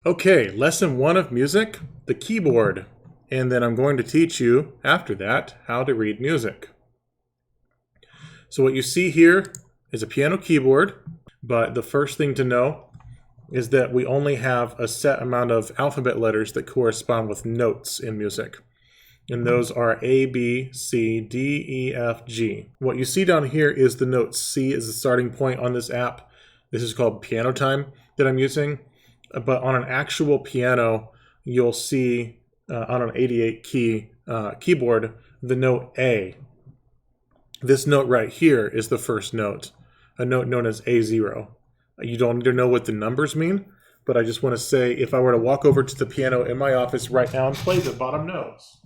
Okay, lesson 1 of music, the keyboard. And then I'm going to teach you, after that, how to read music. So what you see here is a piano keyboard, but the first thing to know is that we only have a set amount of alphabet letters that correspond with notes in music. And those are A, B, C, D, E, F, G. What you see down here is the note C is the starting point on this app. This is called Piano Time that I'm using. But on an actual piano, you'll see on an 88 key keyboard, the note A. This note right here is the first note, a note known as A0. You don't need to know what the numbers mean, but I just want to say if I were to walk over to the piano in my office right now and play the bottom notes.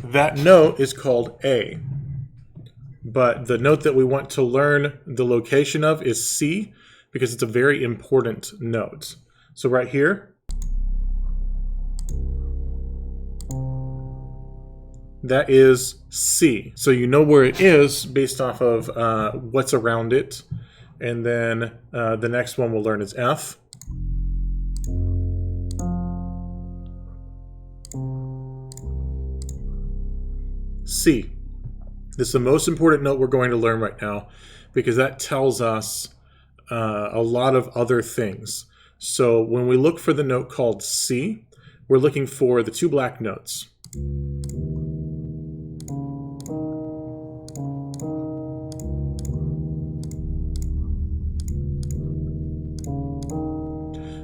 That note is called A, but the note that we want to learn the location of is C because it's a very important note. So right here, that is C. So you know where it is based off of what's around it. And then the next one we'll learn is F. C. This is the most important note we're going to learn right now because that tells us a lot of other things. So when we look for the note called C, we're looking for the two black notes.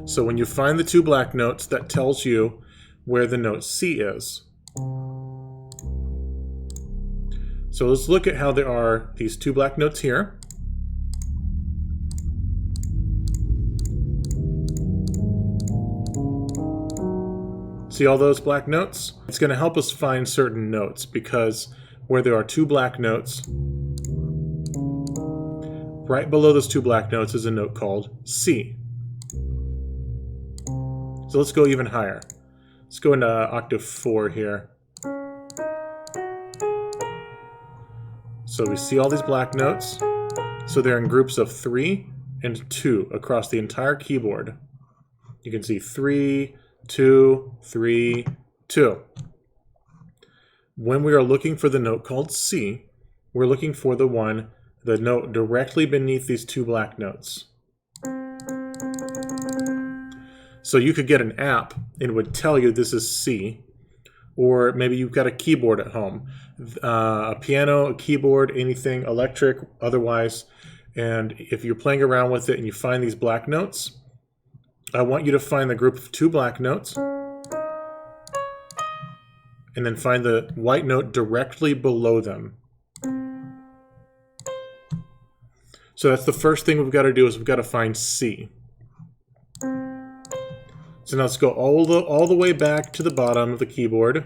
So when you find the two black notes, that tells you where the note C is. So let's look at how there are these two black notes here. See all those black notes? It's going to help us find certain notes because where there are two black notes, right below those two black notes is a note called C. So let's go even higher. Let's go into octave 4 here. So we see all these black notes. So they're in groups of 3 and 2 across the entire keyboard. You can see 3, 2, 3, 2. When we are looking for the note called C, we're looking for the note directly beneath these two black notes. So you could get an app and it would tell you this is C, or maybe you've got a keyboard at home, a piano, a keyboard, anything electric, otherwise. And if you're playing around with it and you find these black notes, I want you to find the group of two black notes and then find the white note directly below them. So that's the first thing we've got to do is we've got to find C. So now let's go all the way back to the bottom of the keyboard.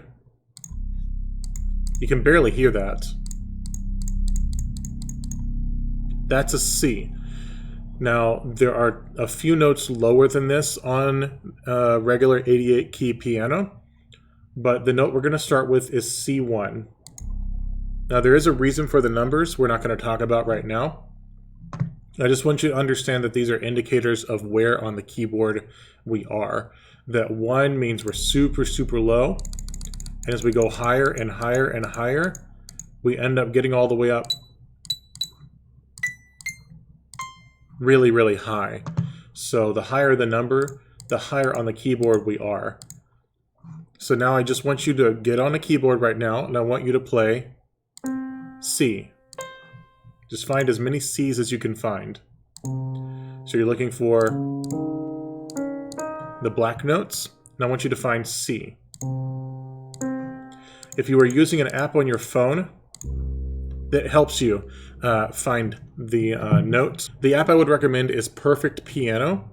You can barely hear that. That's a C. Now, there are a few notes lower than this on a regular 88 key piano, but the note we're going to start with is C1. Now, there is a reason for the numbers we're not going to talk about right now. I just want you to understand that these are indicators of where on the keyboard we are. That 1 means we're super, super low. And as we go higher and higher and higher, we end up getting all the way up really, really high. So the higher the number, the higher on the keyboard we are. So now I just want you to get on a keyboard right now, and I want you to play C. Just find as many C's as you can find. So you're looking for the black notes, and I want you to find C. If you are using an app on your phone that helps you find the notes, the app I would recommend is Perfect Piano.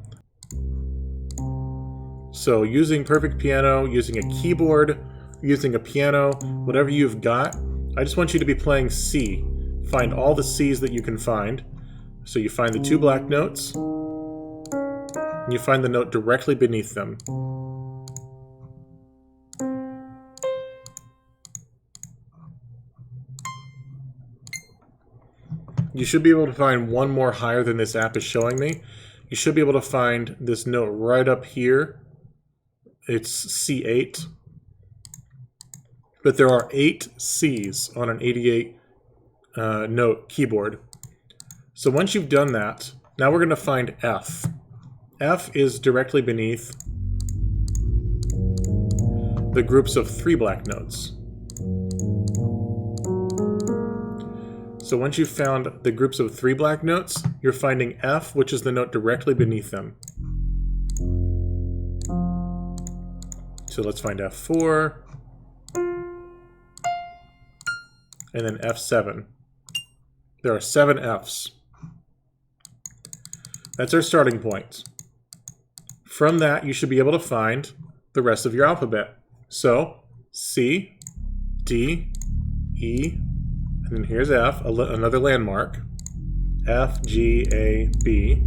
So using Perfect Piano, using a keyboard, using a piano, whatever you've got, I just want you to be playing C. Find all the C's that you can find. So you find the two black notes, and you find the note directly beneath them. you should be able to find one more higher than this app is showing me. You should be able to find this note right up here. It's C8. But there are 8 C's on an 88 note keyboard. So once you've done that, now we're going to find F. F is directly beneath the groups of 3 black notes. So once you've found the groups of 3 black notes, you're finding F, which is the note directly beneath them. So let's find F4, and then F7. There are 7 Fs. That's our starting point. From that, you should be able to find the rest of your alphabet. So, C, D, E, and then here's F, another landmark. F, G, A, B,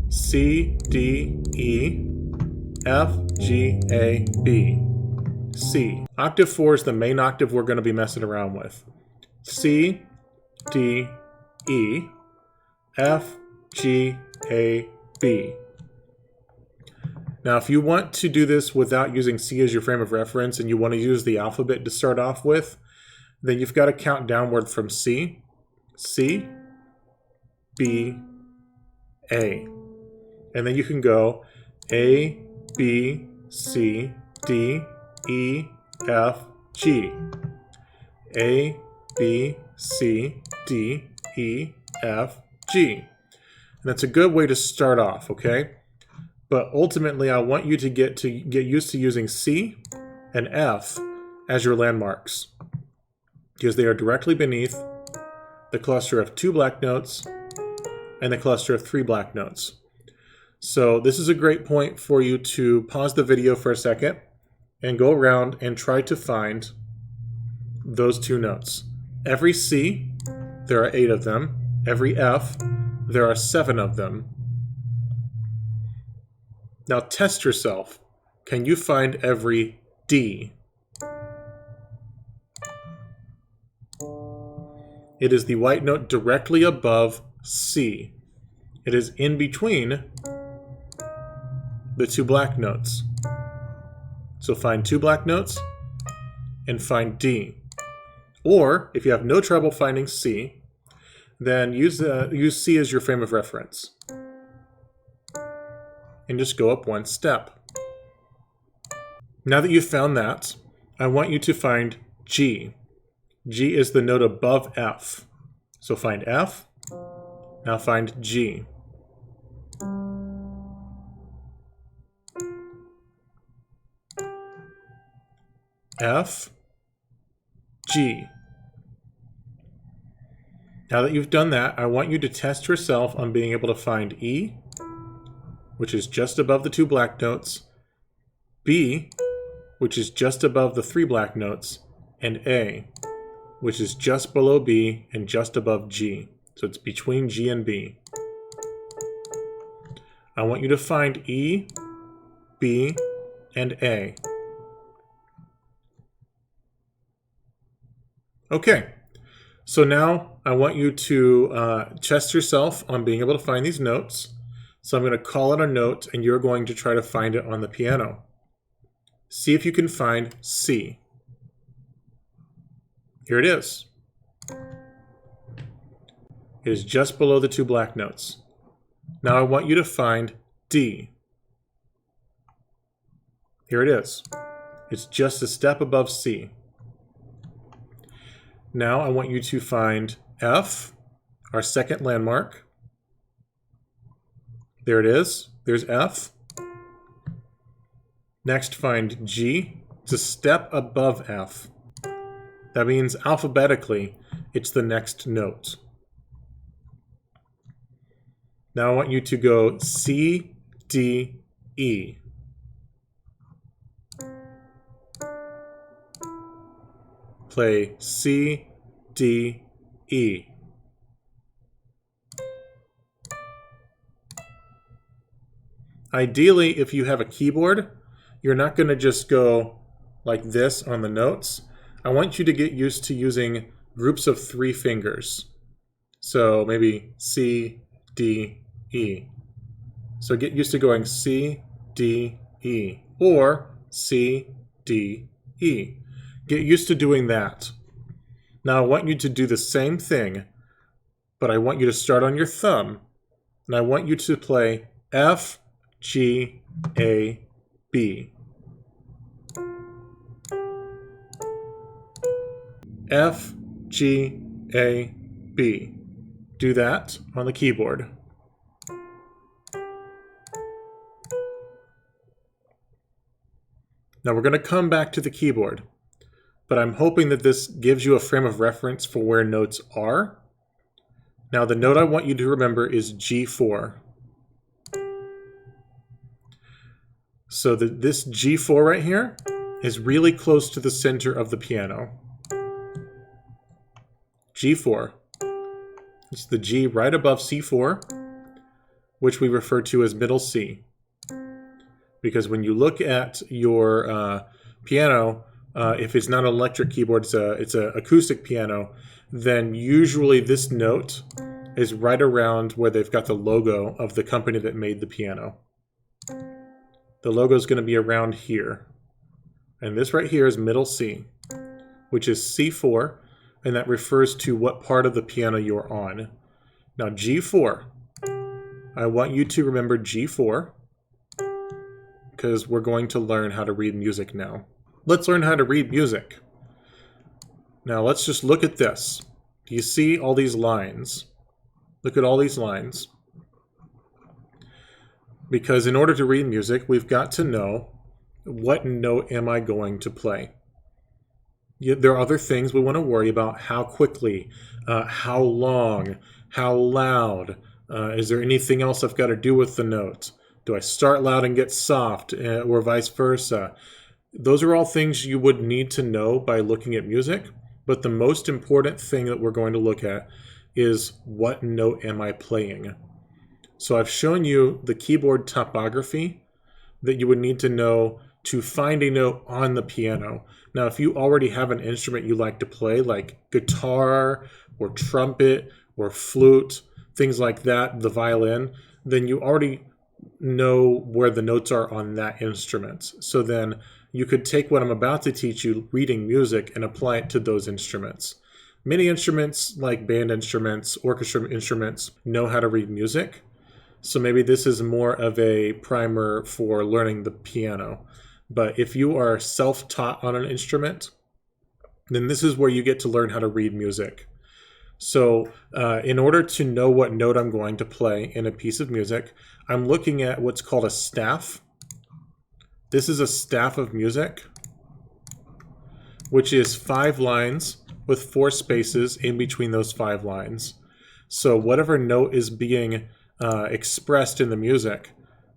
C, D, E, F, G, A, B, C. Octave 4 is the main octave we're going to be messing around with. C, D, E, F, G, A, B. Now, if you want to do this without using C as your frame of reference and you want to use the alphabet to start off with, then you've got to count downward from C, C, B, A. And then you can go A, B, C, D, E, F, G. A, B, C, D, E, F, G. And that's a good way to start off, okay? But ultimately, I want you to get used to using C and F as your landmarks, because they are directly beneath the cluster of 2 black notes and the cluster of 3 black notes. So this is a great point for you to pause the video for a second and go around and try to find those 2 notes. Every C, there are 8 of them. Every F, there are 7 of them. Now test yourself. Can you find every D? It is the white note directly above C. It is in between the 2 black notes. So find 2 black notes and find D. Or, if you have no trouble finding C, then use C as your frame of reference. And just go up 1 step. Now that you've found that, I want you to find G. G is the note above F. So find F, now find G. F, G. Now that you've done that, I want you to test yourself on being able to find E, which is just above the 2 black notes, B, which is just above the 3 black notes, and A, which is just below B and just above G. So it's between G and B. I want you to find E, B, and A. Okay, so now I want you to test yourself on being able to find these notes. So I'm going to call it a note, and you're going to try to find it on the piano. See if you can find C. Here it is. It is just below the 2 black notes. Now I want you to find D. Here it is. It's just a step above C. Now I want you to find F, our second landmark. There it is. There's F. Next, find G. It's a step above F. That means alphabetically, it's the next note. Now I want you to go C, D, E. Play C, D, E. Ideally, if you have a keyboard, you're not going to just go like this on the notes. I want you to get used to using groups of 3 fingers. So maybe C, D, E. So get used to going C, D, E, or C, D, E. Get used to doing that. Now I want you to do the same thing, but I want you to start on your thumb, and I want you to play F, G, A, B. F, G, A, B. Do that on the keyboard. Now we're going to come back to the keyboard, but I'm hoping that this gives you a frame of reference for where notes are. Now the note I want you to remember is G4. So this G4 right here is really close to the center of the piano. G4. It's the G right above C4, which we refer to as middle C. Because when you look at your piano, if it's not an electric keyboard, it's an acoustic piano, then usually this note is right around where they've got the logo of the company that made the piano. The logo is going to be around here. And this right here is middle C, which is C4, and that refers to what part of the piano you're on. Now G4, I want you to remember G4, because we're going to learn how to read music now. Let's learn how to read music. Now let's just look at this. Do you see all these lines? Look at all these lines. Because in order to read music, we've got to know what note am I going to play. There are other things we want to worry about: how quickly, how long, how loud. Is there anything else I've got to do with the note? Do I start loud and get soft, or vice versa? Those are all things you would need to know by looking at music, but the most important thing that we're going to look at is what note am I playing? So I've shown you the keyboard topography that you would need to know to find a note on the piano. Now, if you already have an instrument you like to play, like guitar or trumpet or flute, things like that, the violin, then you already know where the notes are on that instrument. So then you could take what I'm about to teach you, reading music, and apply it to those instruments. Many instruments, like band instruments, orchestra instruments, know how to read music. So maybe this is more of a primer for learning the piano. But if you are self-taught on an instrument, then this is where you get to learn how to read music. So in order to know what note I'm going to play in a piece of music, I'm looking at what's called a staff. This is a staff of music, which is 5 lines with 4 spaces in between those 5 lines. So whatever note is being expressed in the music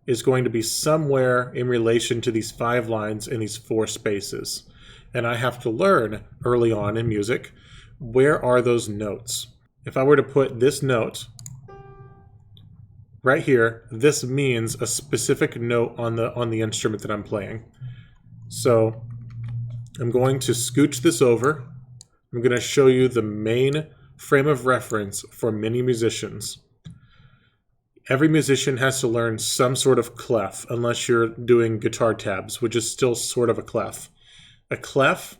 is going to be somewhere in relation to these 5 lines and these 4 spaces. And I have to learn early on in music, where are those notes? If I were to put this note right here, this means a specific note on the instrument that I'm playing. So I'm going to scooch this over. I'm going to show you the main frame of reference for many musicians. Every musician has to learn some sort of clef, unless you're doing guitar tabs, which is still sort of a clef. A clef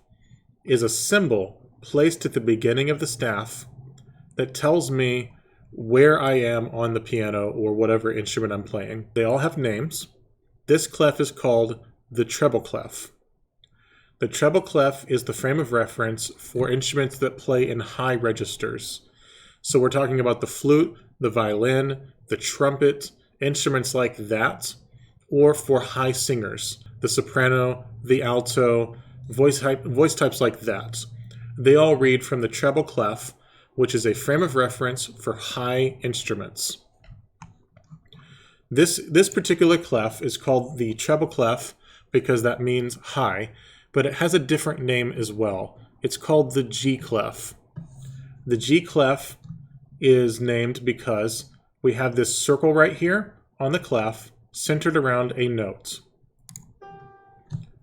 is a symbol placed at the beginning of the staff that tells me where I am on the piano or whatever instrument I'm playing. They all have names. This clef is called the treble clef. The treble clef is the frame of reference for instruments that play in high registers. So we're talking about the flute, the violin, the trumpet, instruments like that, or for high singers, the soprano, the alto, voice types like that. They all read from the treble clef, which is a frame of reference for high instruments. This particular clef is called the treble clef because that means high, but it has a different name as well. It's called the G clef. The G clef is named because we have this circle right here on the clef centered around a note.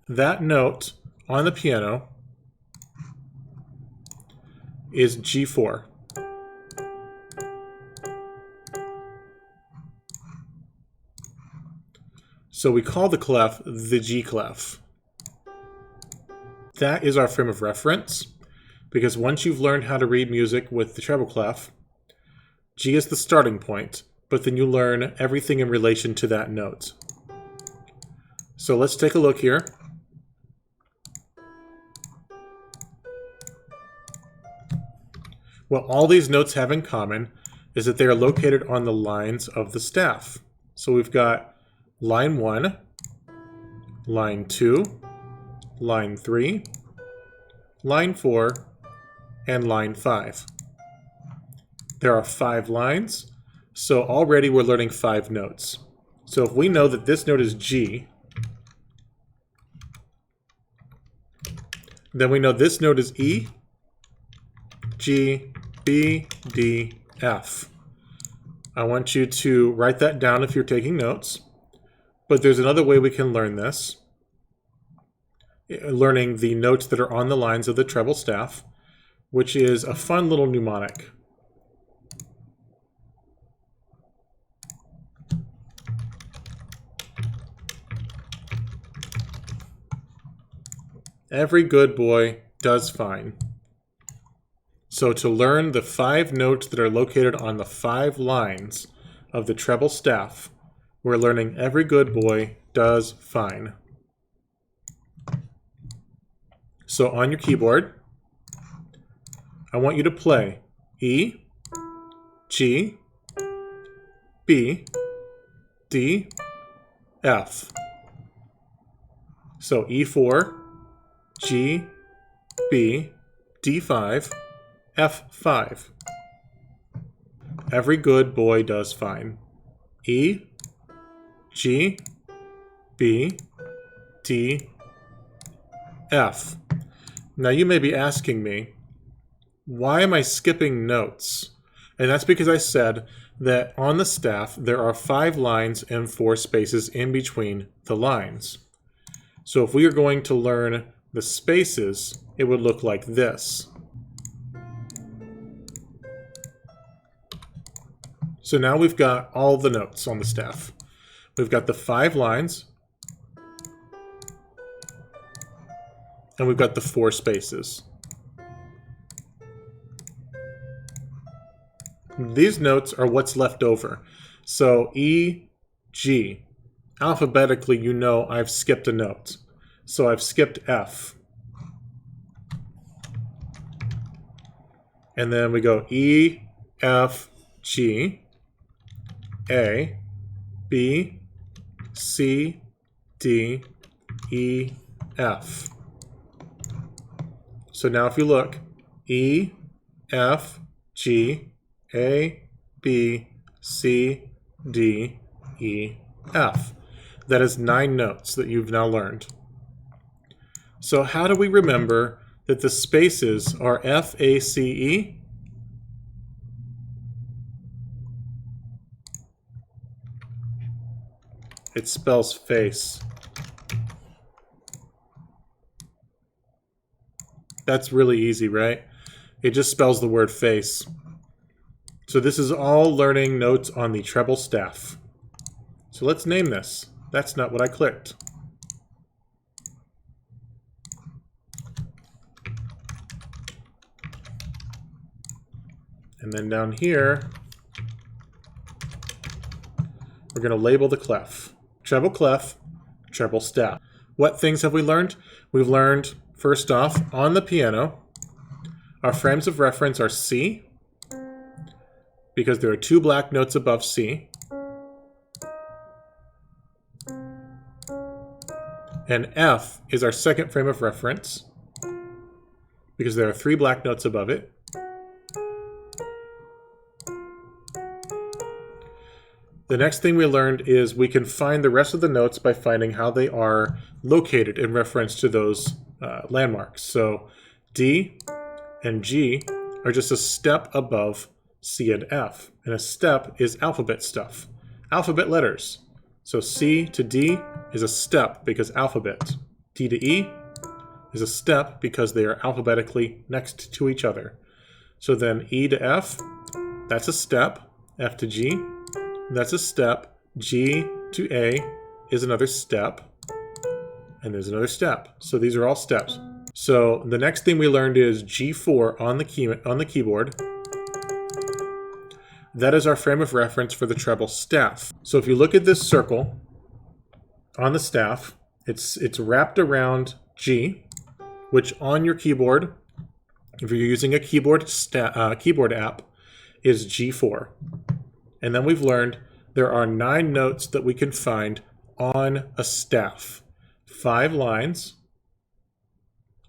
That note on the piano is G4. So we call the clef the G clef. That is our frame of reference, because once you've learned how to read music with the treble clef, G is the starting point, but then you learn everything in relation to that note. So let's take a look here. What all these notes have in common is that they are located on the lines of the staff. So we've got line 1, line 2, line 3, line 4, and line 5. There are 5 lines, so already we're learning 5 notes. So if we know that this note is G, then we know this note is E, G, B, D, F. I want you to write that down if you're taking notes, but there's another way we can learn this. Learning the notes that are on the lines of the treble staff, which is a fun little mnemonic. Every good boy does fine. So to learn the 5 notes that are located on the 5 lines of the treble staff, we're learning every good boy does fine. So on your keyboard, I want you to play E, G, B, D, F. So E4, G, B, D5, F5. Every good boy does fine. E, G, B, D, F. Now you may be asking me, why am I skipping notes? And that's because I said that on the staff there are 5 lines and 4 spaces in between the lines. So if we are going to learn the spaces, it would look like this. So now we've got all the notes on the staff. We've got the 5 lines, and we've got the 4 spaces. These notes are what's left over. So E, G. Alphabetically, you know I've skipped a note. So I've skipped F. And then we go E, F, G, A, B, C, D, E, F. So now if you look, E, F, G, A, B, C, D, E, F. That is 9 notes that you've now learned. So how do we remember that the spaces are F, A, C, E? It spells face. That's really easy, right? It just spells the word face. So this is all learning notes on the treble staff. So let's name this. That's not what I clicked. And then down here, we're going to label the clef. Treble clef, treble staff. What things have we learned? We've learned, first off, on the piano, our frames of reference are C, because there are 2 black notes above C, and F is our second frame of reference, because there are 3 black notes above it. The next thing we learned is we can find the rest of the notes by finding how they are located in reference to those landmarks. So D and G are just a step above C and F, and a step is alphabet stuff, alphabet letters. So C to D is a step because alphabet. D to E is a step because they are alphabetically next to each other. So then E to F, that's a step. F to G, that's a step. G to A, is another step, and there's another step. So these are all steps. So the next thing we learned is G4 on the keyboard. That is our frame of reference for the treble staff. So if you look at this circle on the staff, it's wrapped around G, which on your keyboard, if you're using a keyboard app, is G4. And then we've learned there are 9 notes that we can find on a staff. 5 lines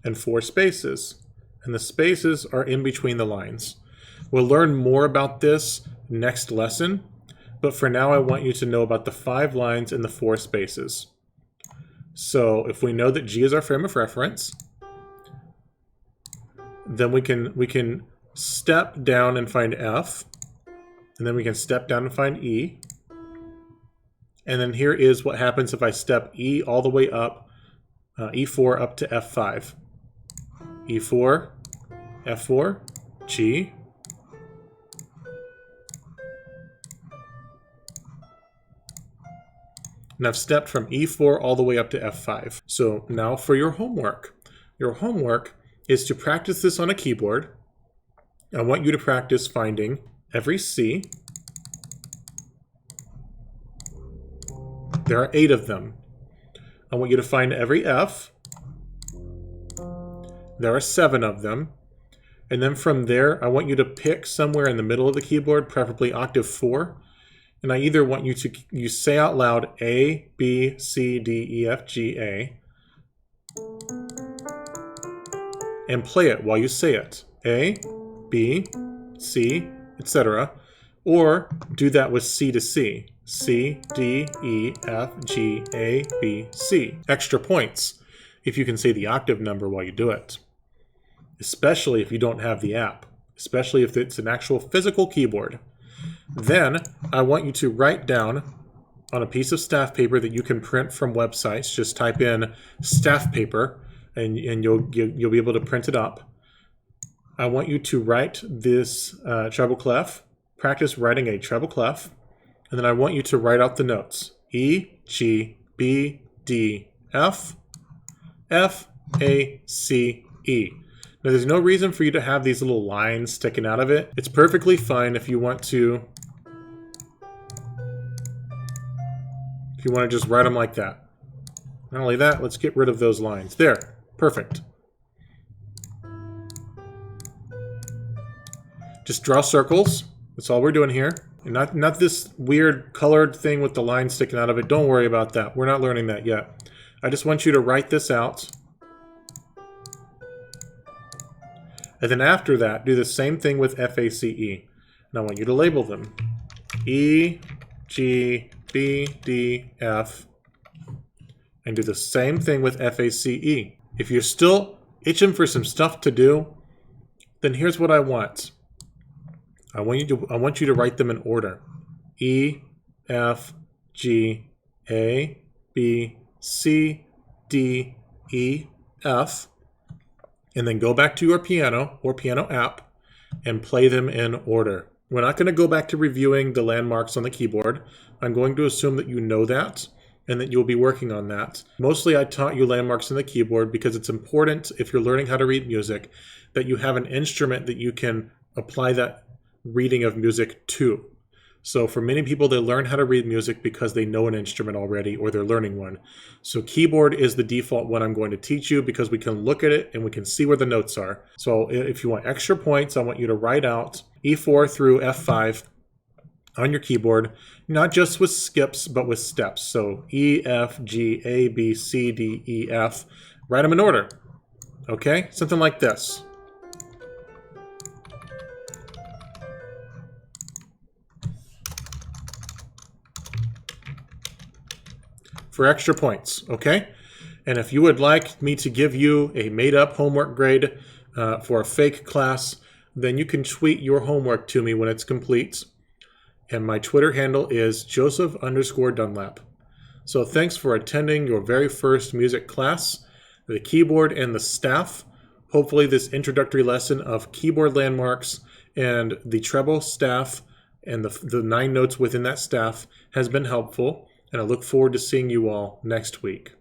and 4 spaces. And the spaces are in between the lines. We'll learn more about this next lesson, but for now I want you to know about the 5 lines and the 4 spaces. So if we know that G is our frame of reference, then we can step down and find F, and then we can step down and find E. And then here is what happens if I step E all the way up, E4 up to F5. E4, F4, G, and I've stepped from E4 all the way up to F5. So now for your homework. Your homework is to practice this on a keyboard. I want you to practice finding every C. There are 8 of them. I want you to find every F. There are 7 of them. And then from there, I want you to pick somewhere in the middle of the keyboard, preferably octave 4. And I either want you say out loud A, B, C, D, E, F, G, A, and play it while you say it. A, B, C, etc. Or do that with C to C. C, D, E, F, G, A, B, C. Extra points if you can say the octave number while you do it. Especially if you don't have the app. Especially if it's an actual physical keyboard. Then I want you to write down on a piece of staff paper that you can print from websites. Just type in staff paper and you'll be able to print it up. I want you to write this treble clef. Practice writing a treble clef. And then I want you to write out the notes. E, G, B, D, F, F, A, C, E. Now there's no reason for you to have these little lines sticking out of it. It's perfectly fine if you want to just write them like that. Not only that, let's get rid of those lines. There, perfect. Just draw circles. That's all we're doing here. And not this weird colored thing with the line sticking out of it. Don't worry about that. We're not learning that yet. I just want you to write this out. And then after that, do the same thing with F, A, C, E. And I want you to label them. E, G, B, D, F. And do the same thing with F, A, C, E. If you're still itching for some stuff to do, then here's what I want. I want you to write them in order. E, F, G, A, B, C, D, E, F. And then go back to your piano or piano app and play them in order. We're not going to go back to reviewing the landmarks on the keyboard. I'm going to assume that you know that and that you'll be working on that. Mostly I taught you landmarks on the keyboard because it's important if you're learning how to read music that you have an instrument that you can apply that reading of music to. So for many people, they learn how to read music because they know an instrument already or they're learning one. So keyboard is the default one I'm going to teach you because we can look at it and we can see where the notes are. So if you want extra points, I want you to write out E4 through F5 on your keyboard, not just with skips, but with steps. So E, F, G, A, B, C, D, E, F. Write them in order. Okay? Something like this. For extra points, okay? And if you would like me to give you a made-up homework grade for a fake class, then you can tweet your homework to me when it's complete. And my Twitter handle is Joseph_Dunlap. So thanks for attending your very first music class, the keyboard and the staff. Hopefully this introductory lesson of keyboard landmarks and the treble staff and the 9 notes within that staff has been helpful. and I look forward to seeing you all next week.